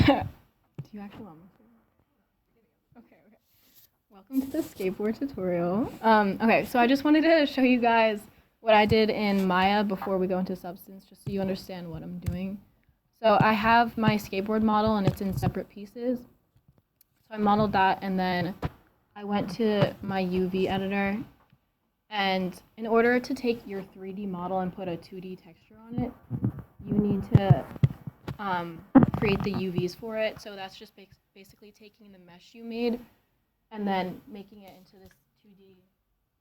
Do you actually want me to? Okay. Welcome to the skateboard tutorial. Okay, so I just wanted to show you guys what I did in Maya before we go into Substance, just so you understand what I'm doing. So I have my skateboard model, and it's in separate pieces. So I modeled that, and then I went to my UV editor, and in order to take your 3D model and put a 2D texture on it, you need to create the UVs for it. So that's just basically taking the mesh you made and then making it into this 2D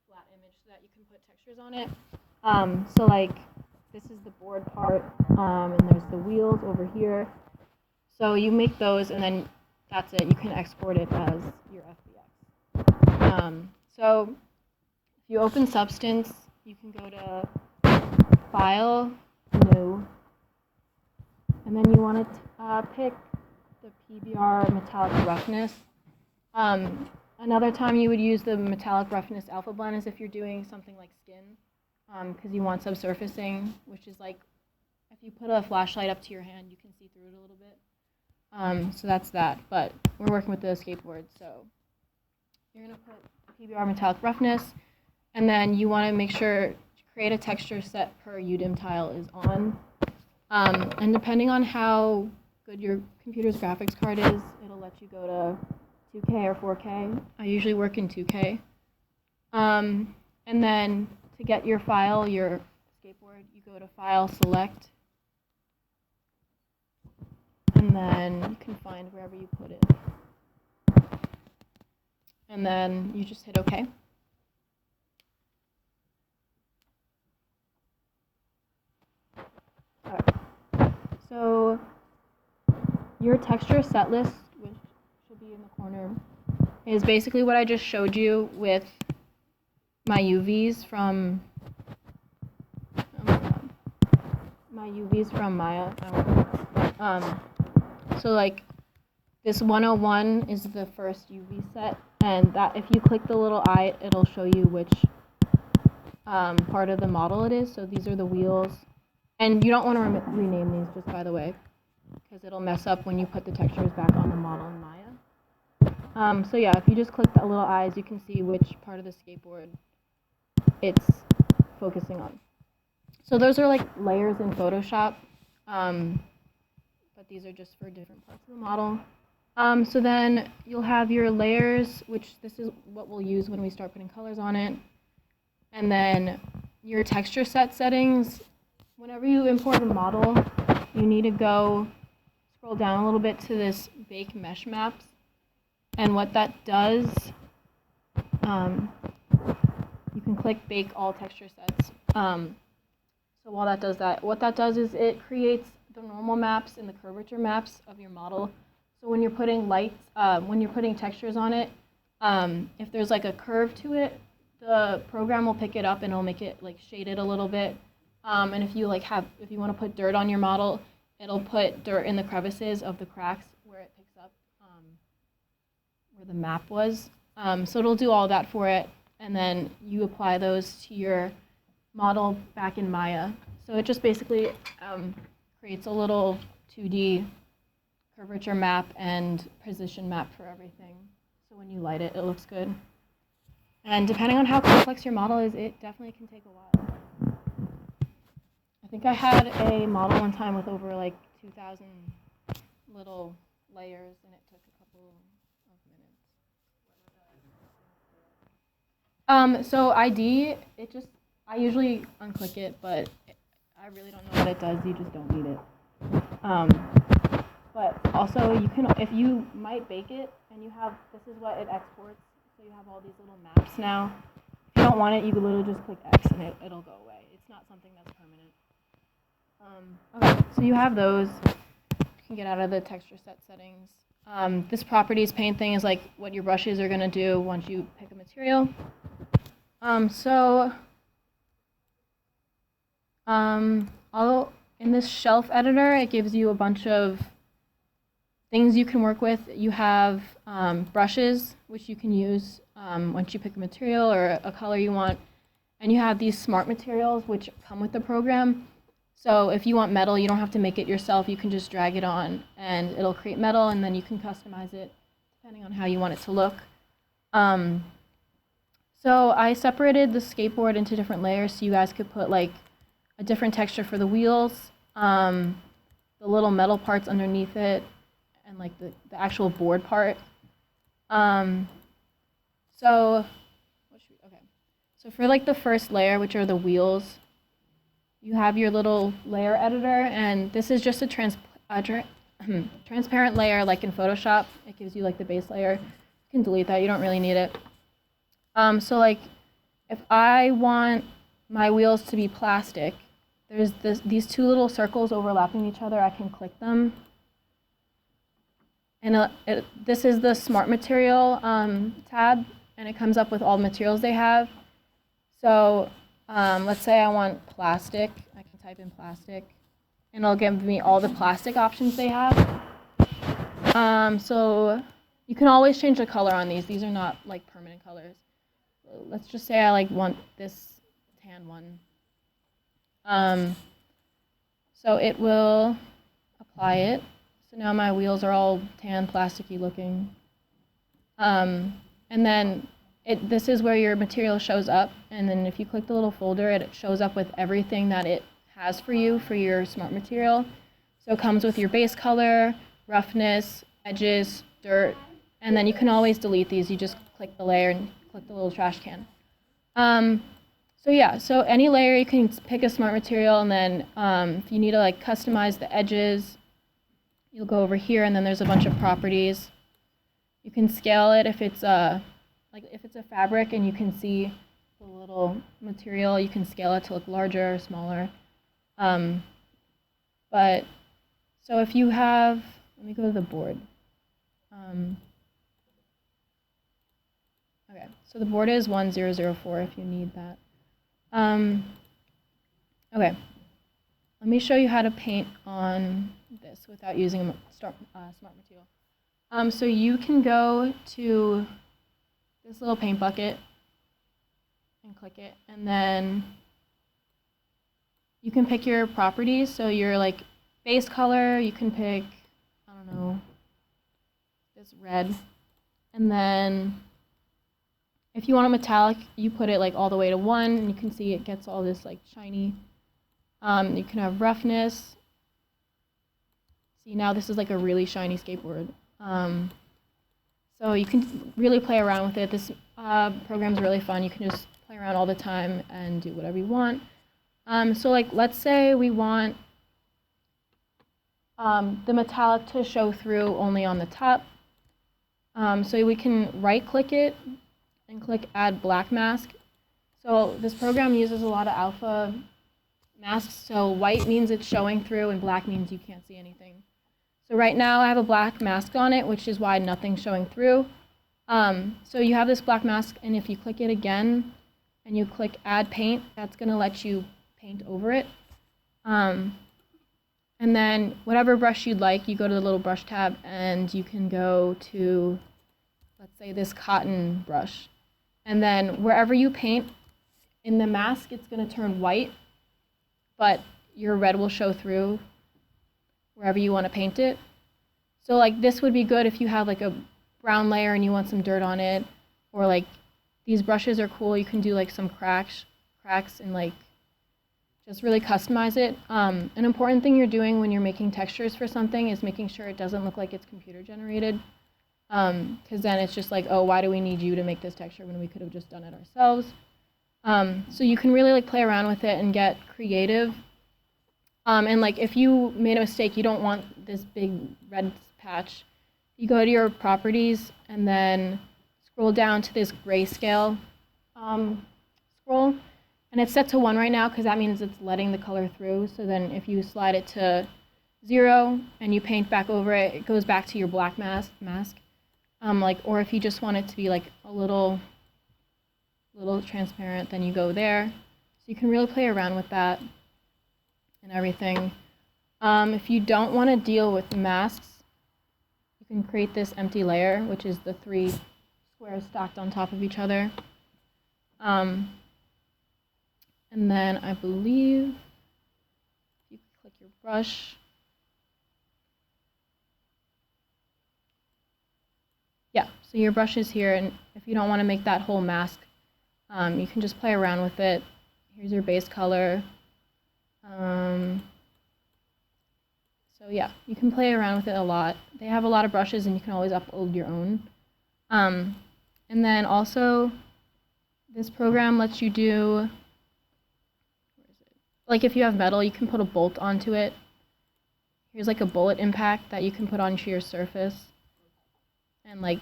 flat image so that you can put textures on it. So like this is the board part, and there's the wheels over here. So you make those, and then that's it. You can export it as your FBX. So if you open Substance, you can go to File, New, and then you want to pick the PBR metallic roughness. Another time you would use the metallic roughness alpha blend is if you're doing something like skin, because you want subsurfacing, which is like if you put a flashlight up to your hand, you can see through it a little bit. So that's that, but we're working with the skateboard, so you're going to put PBR metallic roughness, and then you want to make sure to create a texture set per UDIM tile is on. And depending on how good your computer's graphics card is, it'll let you go to 2K or 4K. I usually work in 2K. And then to get your file, your skateboard, you go to File, Select, and then you can find wherever you put it. And then you just hit OK. So your texture set list, which should be in the corner, is basically what I just showed you with my UVs from Maya. So like this 101 is the first UV set, and that if you click the little eye, it'll show you which part of the model it is. So these are the wheels. And you don't want to rename these, just by the way, because it'll mess up when you put the textures back on the model in Maya. So yeah, if you just click the little eyes, you can see which part of the skateboard it's focusing on. So those are like layers in Photoshop, but these are just for different parts of the model. So then you'll have your layers, which this is what we'll use when we start putting colors on it. And then your texture set settings. Whenever you import a model, you need to scroll down a little bit to this Bake Mesh Maps. And what that does, you can click Bake All Texture Sets. So while that does that, what that does is it creates the normal maps and the curvature maps of your model. So when you're putting lights, when you're putting textures on it, if there's like a curve to it, the program will pick it up and it'll make it like shaded a little bit. And if you want to put dirt on your model, it'll put dirt in the crevices of the cracks where it picks up where the map was. So it'll do all that for it, and then you apply those to your model back in Maya. So it just basically creates a little 2D curvature map and position map for everything. So when you light it, it looks good. And depending on how complex your model is, it definitely can take a while. I think I had a model one time with over like 2,000 little layers, and it took a couple of minutes. So ID, I usually unclick it, but I really don't know what it does. You just don't need it. But also, if you might bake it, and this is what it exports. So you have all these little maps now. If you don't want it, you can literally just click X, and it'll go away. It's not something that's permanent. Okay, so you have those. You can get out of the texture set settings. This properties pane thing is like what your brushes are going to do once you pick a material. In this shelf editor, it gives you a bunch of things you can work with. You have brushes, which you can use once you pick a material or a color you want. And you have these smart materials, which come with the program. So if you want metal, you don't have to make it yourself. You can just drag it on and it'll create metal, and then you can customize it depending on how you want it to look. So I separated the skateboard into different layers so you guys could put like a different texture for the wheels, the little metal parts underneath it, and like the actual board part. So for like the first layer, which are the wheels, you have your little layer editor, and this is just a transparent layer like in Photoshop. It gives you like the base layer. You can delete that, you don't really need it. So like if I want my wheels to be plastic, there's these two little circles overlapping each other. I can click them. And this is the Smart Material tab, and it comes up with all the materials they have. So let's say I want plastic. I can type in plastic, and it'll give me all the plastic options they have. So you can always change the color on these. These are not like permanent colors. Let's just say I like want this tan one. So it will apply it. So now my wheels are all tan, plasticky looking. And then this is where your material shows up. And then if you click the little folder, it shows up with everything that it has for you for your Smart Material. So it comes with your base color, roughness, edges, dirt, and then you can always delete these. You just click the layer and click the little trash can. So yeah, so any layer you can pick a Smart Material, and then if you need to like customize the edges, you'll go over here, and then there's a bunch of properties. You can scale it if it's a fabric, and you can see the little material. You can scale it to look larger or smaller. But so if you have, let me go to the board. Okay, so the board is 1004 if you need that. Okay, let me show you how to paint on this without using a Smart Material. So you can go to this little paint bucket and click it, and then you can pick your properties. So your like base color, you can pick, I don't know, this red, and then if you want a metallic, you put it like all the way to 1, and you can see it gets all this like shiny. You can have roughness. See, now this is like a really shiny skateboard. So you can really play around with it. This program's really fun. You can just play around all the time and do whatever you want. So like, let's say we want the metallic to show through only on the top. So we can right-click it and click Add Black Mask. So this program uses a lot of alpha masks. So white means it's showing through, and black means you can't see anything. So right now I have a black mask on it, which is why nothing's showing through. So you have this black mask, and if you click it again and you click Add Paint, that's going to let you paint over it. And then whatever brush you'd like, you go to the little brush tab, and you can go to, let's say, this cotton brush. And then wherever you paint in the mask, it's going to turn white, but your red will show through wherever you want to paint it. So like this would be good if you have like a brown layer and you want some dirt on it, or like these brushes are cool. You can do like some cracks and like just really customize it. An important thing you're doing when you're making textures for something is making sure it doesn't look like it's computer generated, because then it's just like, oh, why do we need you to make this texture when we could have just done it ourselves? So you can really like play around with it and get creative. And like if you made a mistake, you don't want this big red patch, you go to your properties and then scroll down to this grayscale scroll. And it's set to 1 right now because that means it's letting the color through. So then if you slide it to 0 and you paint back over it, it goes back to your black mask. Or if you just want it to be like a little transparent, then you go there. So you can really play around with that and everything. If you don't want to deal with masks, you can create this empty layer, which is the 3 squares stacked on top of each other. And then I believe if you brush. Yeah, so your brush is here, and if you don't want to make that whole mask, you can just play around with it. Here's your base color. So yeah, you can play around with it a lot. They have a lot of brushes, and you can always upload your own. And then also, this program lets you do, where is it? Like if you have metal, you can put a bolt onto it. Here's like a bullet impact that you can put onto your surface and like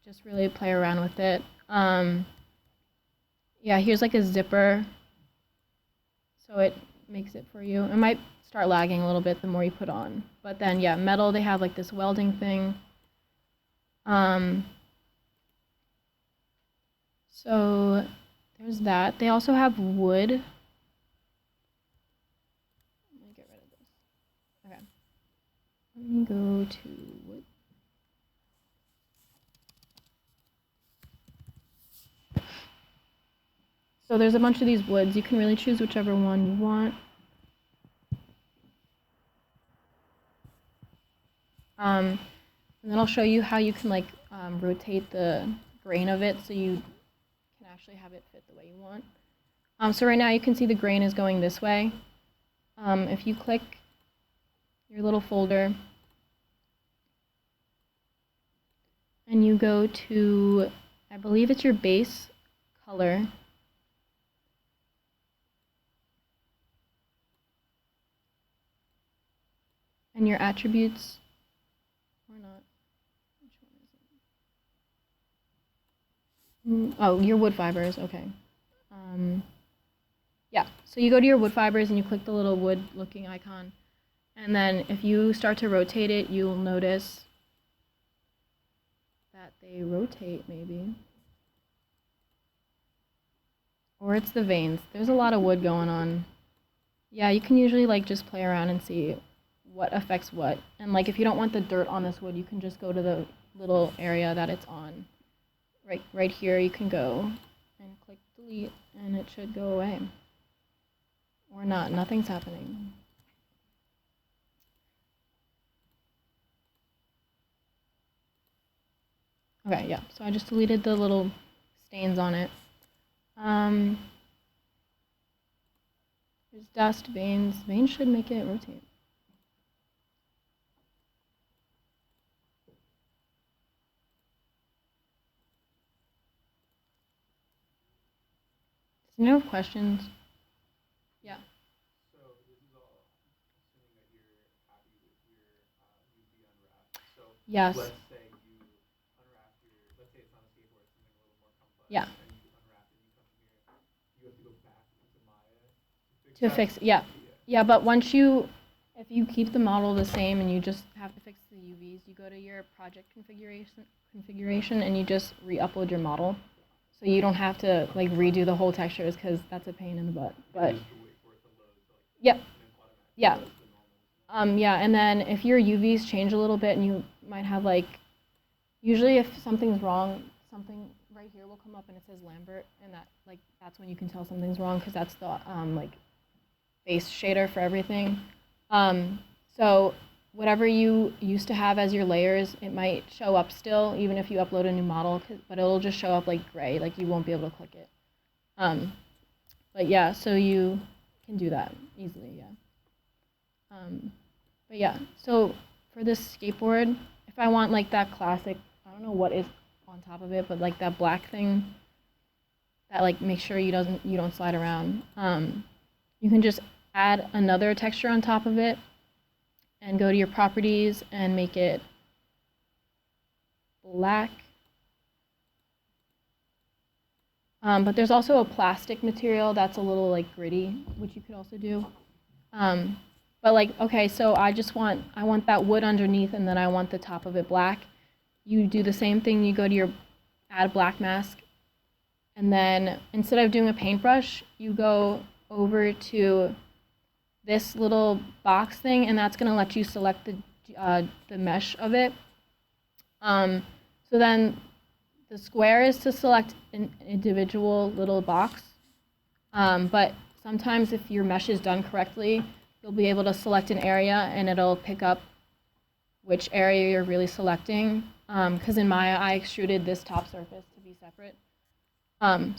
just really play around with it. Yeah, here's like a zipper, so it makes it for you. It might start lagging a little bit the more you put on, but then yeah, metal, they have like this welding thing. So there's that. They also have wood. Let me get rid of this. Okay. Let me go to wood. So there's a bunch of these woods. You can really choose whichever one you want. And then I'll show you how you can like rotate the grain of it so you can actually have it fit the way you want. So right now you can see the grain is going this way. If you click your little folder and you go to, I believe it's your base color. And your attributes, or not. Which one is it? Oh, your wood fibers, okay. Yeah, so you go to your wood fibers and you click the little wood looking icon. And then if you start to rotate it, you'll notice that they rotate maybe. Or it's the veins. There's a lot of wood going on. Yeah, you can usually like just play around and see what affects what. And like if you don't want the dirt on this wood, you can just go to the little area that it's on. Right here you can go and click delete and it should go away. Or not, nothing's happening. Okay, yeah, so I just deleted the little stains on it. There's dust, veins. Veins should make it rotate. Does anyone have questions? Yeah. So this is all assuming that you're happy with your UV unwrap. So Yes. let's say you unwrap let's say it's not a skateboard, it's something a little more complex. Yeah. And you unwrap it, you come here, you have to go back into Maya To fix it, yeah. Yeah, but if you keep the model the same and you just have to fix the UVs, you go to your project configuration and you just re-upload your model. So you don't have to like redo the whole textures because that's a pain in the butt. But yep, yeah, yeah. And then if your UVs change a little bit, and you might have like, usually if something's wrong, something right here will come up and it says Lambert, and that's when you can tell something's wrong because that's the like base shader for everything. So whatever you used to have as your layers, it might show up still, even if you upload a new model, but it'll just show up like gray, like you won't be able to click it. But yeah, so you can do that easily, yeah. But yeah, so for this skateboard, if I want like that classic, I don't know what is on top of it, but like that black thing that like makes sure you don't slide around, you can just add another texture on top of it and go to your properties and make it black. But there's also a plastic material that's a little like gritty, which you could also do. But like, okay, so I want that wood underneath and then I want the top of it black. You do the same thing, you go to your add black mask, and then instead of doing a paintbrush, you go over to this little box thing, and that's going to let you select the mesh of it. So then the square is to select an individual little box, but sometimes if your mesh is done correctly, you'll be able to select an area and it'll pick up which area you're really selecting. Because in Maya, I extruded this top surface to be separate.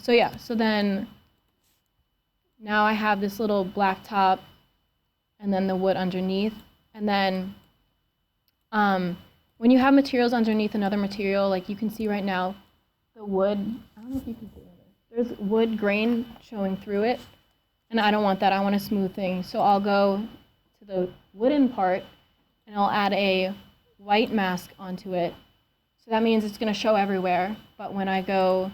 So yeah, so then now I have this little black top and then the wood underneath. And then when you have materials underneath another material, like you can see right now, the wood, I don't know if you can see it. There's wood grain showing through it. And I don't want that, I want a smooth thing. So I'll go to the wooden part and I'll add a white mask onto it. So that means it's gonna show everywhere, but when I go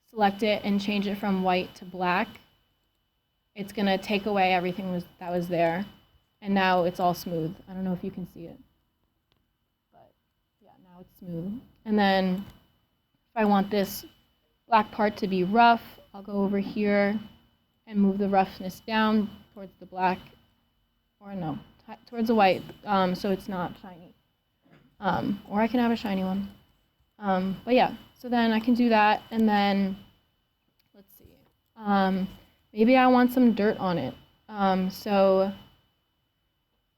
select it and change it from white to black, it's gonna take away everything that was there. And now it's all smooth. I don't know if you can see it, but yeah, now it's smooth. And then if I want this black part to be rough, I'll go over here and move the roughness down towards the black, or no, towards the white, so it's not shiny. Or I can have a shiny one. But yeah, so then I can do that, and then, let's see, maybe I want some dirt on it. So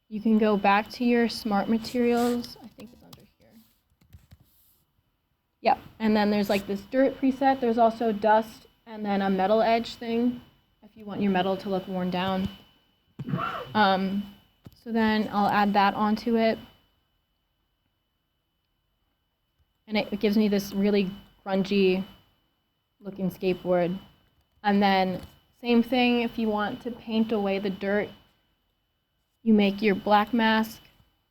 you can go back to your smart materials, I think it's under here. Yeah, and then there's like this dirt preset, there's also dust, and then a metal edge thing, if you want your metal to look worn down. So then I'll add that onto it. And it gives me this really grungy looking skateboard. And then same thing, if you want to paint away the dirt, you make your black mask,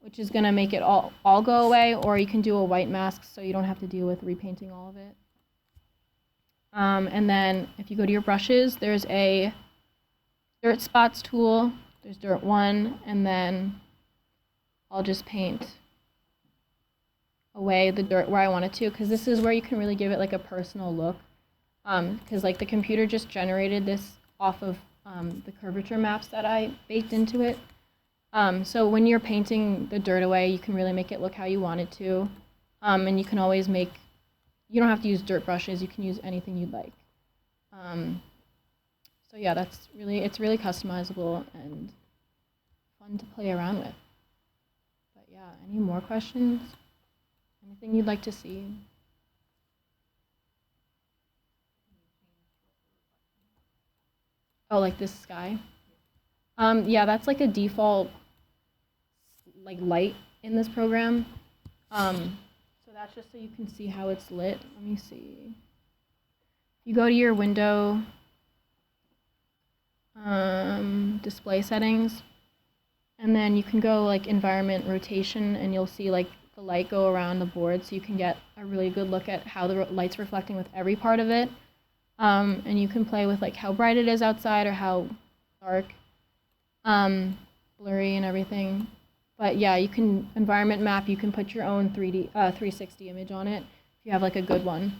which is gonna make it all go away, or you can do a white mask so you don't have to deal with repainting all of it. And then if you go to your brushes, there's a dirt spots tool, there's dirt 1, and then I'll just paint away the dirt where I want it to, because this is where you can really give it like a personal look, because like the computer just generated this off of the curvature maps that I baked into it. So when you're painting the dirt away, you can really make it look how you want it to, and you can always make, you don't have to use dirt brushes, you can use anything you'd like. So yeah, it's really customizable and fun to play around with. But yeah, any more questions? Anything you'd like to see? Oh, like this sky? Yeah, that's like a default like light in this program. So that's just so you can see how it's lit. Let me see. You go to your window, display settings, and then you can go like environment rotation, and you'll see like the light go around the board, so you can get a really good look at how the light's reflecting with every part of it. And you can play with like how bright it is outside or how dark, blurry and everything. But yeah, you can environment map, you can put your own 360 image on it if you have like a good one.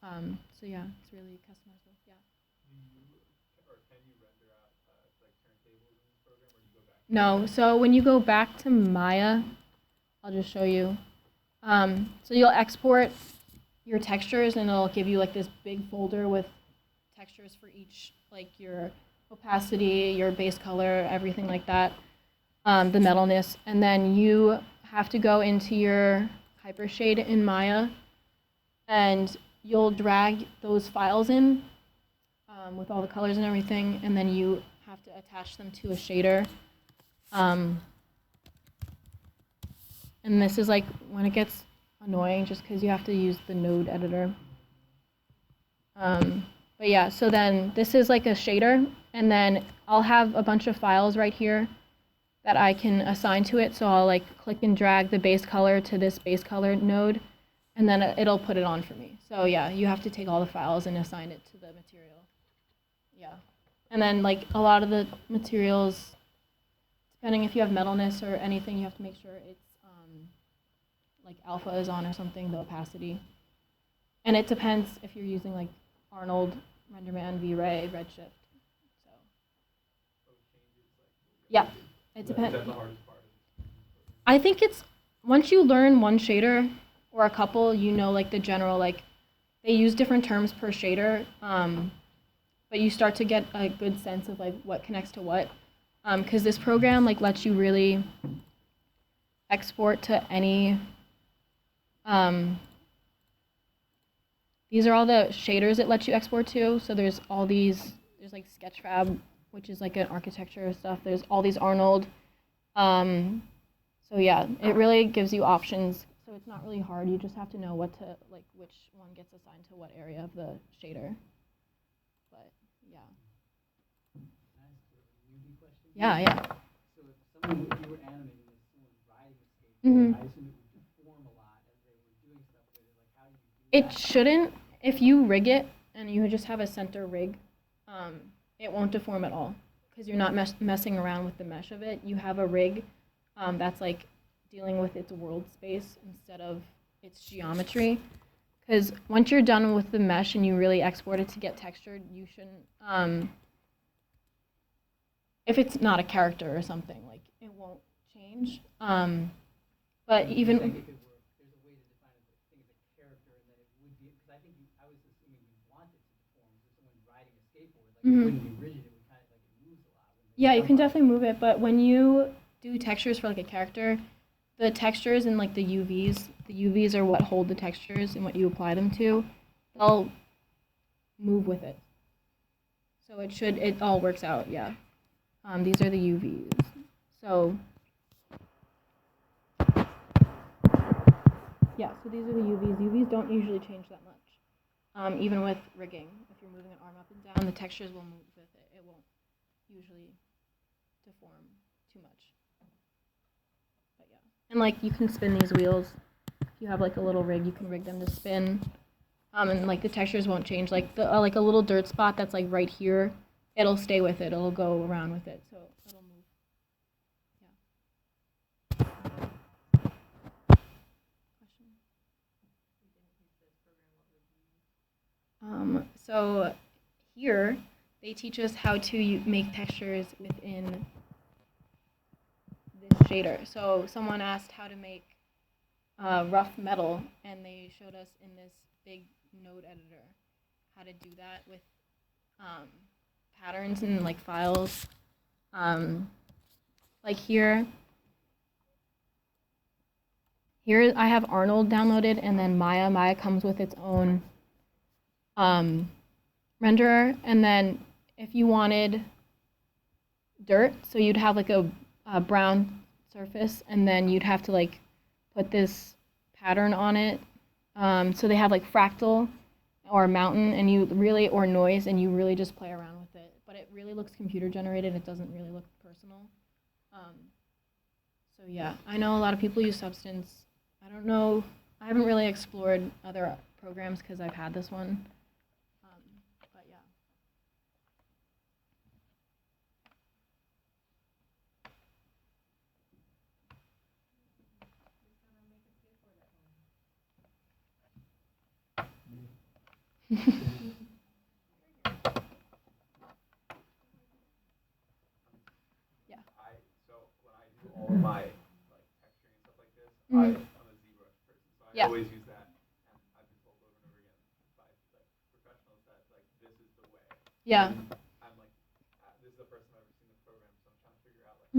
So yeah, it's really customizable. Yeah. Or can you render out like turntables in this program, or do you go back? No, so when you go back to Maya, I'll just show you. So you'll export your textures, and it'll give you like this big folder with textures for each, like your opacity, your base color, everything like that, the metalness, and then you have to go into your hypershade in Maya, and you'll drag those files in with all the colors and everything, and then you have to attach them to a shader. And this is like when it gets annoying, just because you have to use the node editor. But yeah, so then this is like a shader, and then I'll have a bunch of files right here that I can assign to it. So I'll like click and drag the base color to this base color node, and then it'll put it on for me. So yeah, you have to take all the files and assign it to the material. Yeah. And then like a lot of the materials, depending if you have metalness or anything, you have to make sure it's like alpha is on or something, the opacity. And it depends if you're using like Arnold, RenderMan, V-Ray, Redshift. So yeah, it depends. That's the hardest part. I think it's, once you learn one shader or a couple, you know like the general, like they use different terms per shader, but you start to get a good sense of like what connects to what. Because this program like lets you really export to any. These are all the shaders it lets you export to. So there's all these. There's like Sketchfab, which is like an architecture stuff. There's all these Arnold. So yeah, it really gives you options. So it's not really hard. You just have to know what to like, which one gets assigned to what area of the shader. But yeah. Yeah, yeah. So if you were animating this, someone riding a skateboard, I assume it would deform a lot as they were doing stuff with it. Like, how do you do It that? shouldn't. If you rig it and you just have a center rig, it won't deform at all because you're not messing around with the mesh of it. You have a rig that's like dealing with its world space instead of its geometry. Because once you're done with the mesh and you really export it to get textured, you shouldn't. If it's not a character or something, like it won't change. But You're even saying it could work. There's a way to define a thing as a character, and then it would be. Because I think I was assuming you want it to deform. So someone riding a skateboard, like it wouldn't be rigid. It would kind of like it moves a lot. yeah, you can definitely move it, but when you do textures for like a character, the textures and like the UVs are what hold the textures and what you apply them to. They'll move with it. So it all works out, yeah. These are the UVs. So, yeah, so these are the UVs. UVs don't usually change that much. Even with rigging, if you're moving an arm up and down, the textures will move with it. It won't usually deform too much. But yeah. And like you can spin these wheels. If you have like a little rig, you can rig them to spin. And like the textures won't change. Like the like a little dirt spot that's like right here, it'll stay with it. It'll go around with it. So it'll move. Yeah. Question. So here they teach us how to make textures within this shader. So someone asked how to make rough metal, and they showed us in this big node editor how to do that with patterns and like files. Like here I have Arnold downloaded, and then Maya. Maya comes with its own renderer, and then if you wanted dirt, so you'd have like a brown surface, and then you'd have to like put this pattern on it. So they have like fractal or mountain, and you really or noise, and you really just play around with it. But it really looks computer generated. It doesn't really look personal. So yeah, I know a lot of people use Substance. I don't know. I haven't really explored other programs because I've had this one. But yeah. Yeah. So when I do all of my like texturing and stuff like this, I'm a ZBrush person, so I Yeah. always use that, and I've been told over and over again by like professionals that like this is the way. Yeah. And I'm like, this is the first time I've ever seen the program, so I'm trying to figure out like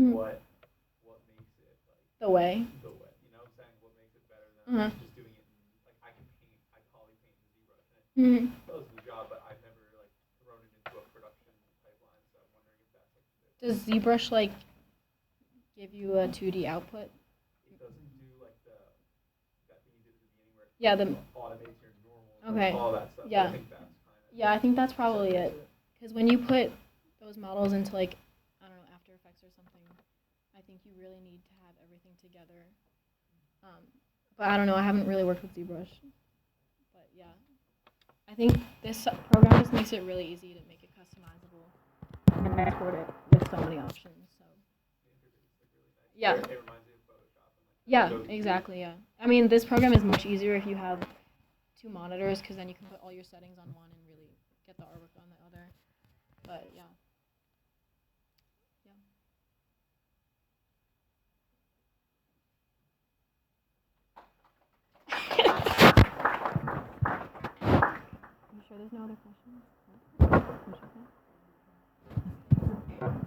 what makes it like The way. the way. You know what I'm saying? What makes it better than just doing it in, like I can paint, I poly paint in ZBrush, and it does the job, but I've never like thrown it into a production pipeline, so I'm wondering if that's like Does ZBrush like give you a 2D output? it doesn't do like that thing you did at the beginning where Yeah, it automates your normal, Okay. all that stuff. Yeah. I think that's kind of Yeah, I think that's probably it. Because when you put those models into like, I don't know, After Effects or something, I think you really need to have everything together. But I don't know, I haven't really worked with ZBrush. But yeah, I think this program just makes it really easy to make it customizable and export it with so many options. So yeah. It reminds me of Photoshop. And, like, Yeah, Adobe. exactly, yeah. I mean, this program is much easier if you have 2 monitors, because then you can put all your settings on one and really get the artwork on the other. But yeah. You sure there's no other questions? You sure?